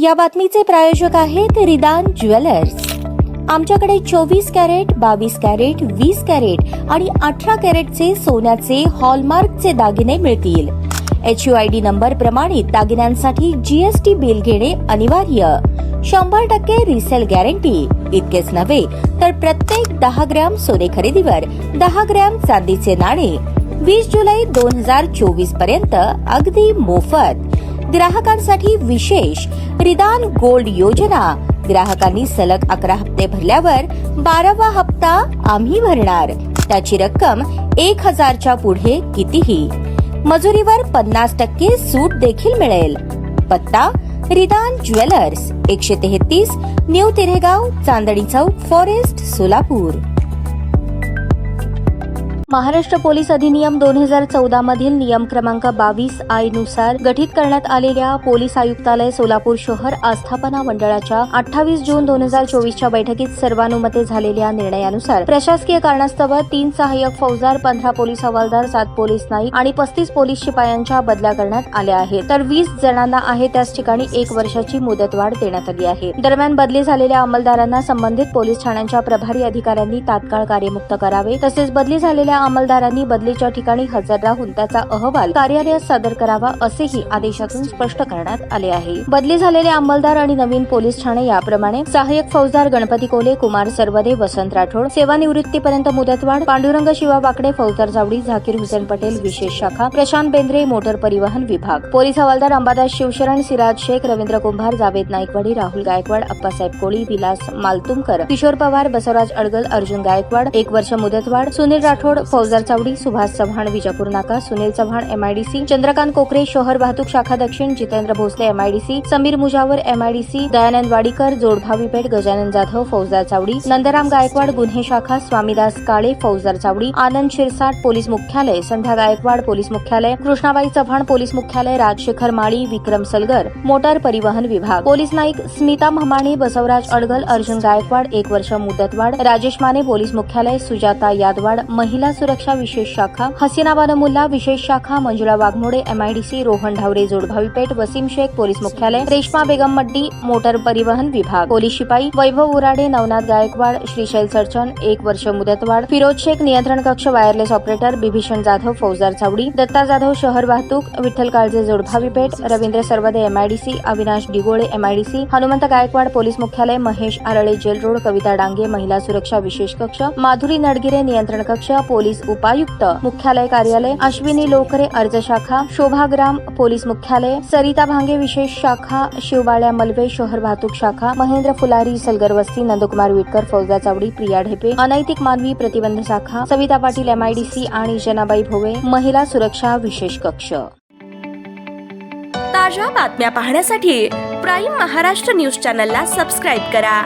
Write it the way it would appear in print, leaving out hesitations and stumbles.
या बातमीचे प्रायोजक आहेत रिदान ज्वेलर्स। आमच्याकडे 24 कॅरेट, 22 कॅरेट, 20 कॅरेट आणि 18 कॅरेटचे सोन्याचे हॉलमार्कचे दागिने मिळतील। HUID नंबर प्रमाणित दागिन्यांसाठी GST बिल घेणे अनिवार्य। 100% रिसेल गॅरंटी। इतकेच नव्हे तर प्रत्येक 10 ग्रॅम सोने खरेदीवर 10 ग्रॅम चांदीचे नाणे 20 जुलै 2024 पर्यंत अगदी मोफत। ग्राहकांसाठी विशेष रिदान गोल्ड योजना। ग्राहकांनी सलग 11 हप्ते भरल्यावर 12वा हप्ता आम्ही भरणार। त्याची रक्कम 1000च्या पुढे कितीही। मजुरीवर 50% सूट देखील मिळेल। पत्ता रिदान jewellers, 133 new तिरेगाव, Chandni Chowk, forest, Solapur. Maharashtra police अधिनियम 2014 मधील नियम क्रमांक 22I नुसार गठीत करण्यात आलेल्या पोलीस आयुक्तालय सोलापूर शहर आस्थापना मंडळाच्या 28 जून 2024च्या बैठकीत सर्वानुमते झालेल्या निर्णयानुसार प्रशासकीय कारणास्तव 3 सहाय्यक फौजदार, 15 पोलीस हवालदार, 7 पोलीस नाईक आणि 35 पोलीस शिपायांच्या बदल्या करण्यात आल्या आहेत, तर 20 जणांना आहे त्याच ठिकाणी 1 वर्षाची मुदतवाढ देण्यात आली आहे। दरम्यान बदली झालेल्या अंमलदारांना संबंधित पोलीस ठाण्यांच्या प्रभारी अधिकाऱ्यांनी तात्काळ कार्यमुक्त करावे, तसेच बदली झालेल्या अंमलदारांनी बदलीच्या ठिकाणी हजर राहून त्याचा अहवाल कार्यालयात सादर करावा, असेही आदेशातून स्पष्ट करण्यात आले आहे। बदली झालेले अंमलदार आणि नवीन पोलीस ठाणे याप्रमाणे: सहाय्यक फौजदार गणपती कोले, कुमार सरवदे, वसंत राठोड, सेवानिवृत्तीपर्यंत मुदतवाढ; पांडुरंग शिवा वाकडे, फौजदार चावडी, झाकीर हुसेन पटेल, विशेष शाखा; प्रशांत बेंद्रे, मोटर परिवहन विभाग; पोलीस हवालदार अंबादास शिवशरण, सिराज शेख, रवींद्र कुंभार, जावेद नाईकवाडी, राहुल गायकवाड, अप्पासाहेब कोळी, विलास मालतुमकर, किशोर पवार, बसवराज अडगल, अर्जुन गायकवाड, 1 वर्ष मुदतवाढ; सुनील राठोड, फौजदार चावडी, सुभाष चव्हाण, विजापूर नाका; सुनील चव्हाण, MIDC; चंद्रकांत कोकरे, शहर वाहतूक शाखा दक्षिण; जितेंद्र भोसले, MIDC; समीर मुजावर, MIDC; दयानंद वाडीकर, जोडभावी पेठ; गजानन जाधव, फौजदार चावडी; नंदराम गायकवाड, गुन्हे शाखा; स्वामीदास काळे, फौजदार चावडी; आनंद शिरसाट, पोलीस मुख्यालय; संध्या गायकवाड, पोलीस मुख्यालय; कृष्णाबाई चव्हाण, पोलीस मुख्यालय; राजशेखर माळी, विक्रम सलगर, मोटार परिवहन विभाग; पोलीस नाईक स्मिता म्हमाणे, बसवराज अडगल, अर्जुन गायकवाड, 1 वर्ष मुदतवाढ; राजेश माने, पोलीस मुख्यालय; सुजाता यादवाड, महिला सुरक्षा विशेष शाखा; हसीना बानमुल्ला, विशेष शाखा; मंजुळा वाघमोडे, MIDC; रोहन ढावरे, जोडभावी पेठ; वसीम शेख, पोलीस मुख्यालय; रेश्मा बेगम मड्डी, मोटर परिवहन विभाग; पोलीस शिपाई; वैभव उराडे, नवनाथ गायकवाड, श्रीशैल सरचन, 1 वर्ष मुदतवाढ; फिरोज शेख, नियंत्रण कक्ष वायरलेस ऑपरेटर; बिभीषण जाधव, फौजदार चावडी; दत्ता जाधव, शहर वाहतूक; Vitthal Kalje, Jodbhavi Peth; Ravindra Sarvade, MIDC; Avinash Digole, MIDC; Hanumant Gaikwad, police मुख्यालय; महेश आरळे, जेल रोड; कविता डांगे, महिला सुरक्षा विशेष कक्ष; माधुरी नडगिरे, नियंत्रण कक्ष; पोलीस उपायुक्त मुख्यालय कार्यालय; अश्विनी लोकरे, अर्ज शाखा; शोभाग्राम, पोलीस मुख्यालय; सरिता भांगे, विशेष शाखा; शिवबाळ्या मलवे, शहर वाहतूक शाखा; महेंद्र फुलारी, सलगर वस्ती; नंदकुमार विटकर, फौजदार चावडी; प्रिया ढेपे, अनैतिक मानवी प्रतिबंध शाखा; सविता पाटील, MIDC आणि जनाबाई भोवे, महिला सुरक्षा विशेष कक्ष। ताज्या बातम्या पाहण्यासाठी प्राईम महाराष्ट्र न्यूज चॅनलला सबस्क्राईब करा।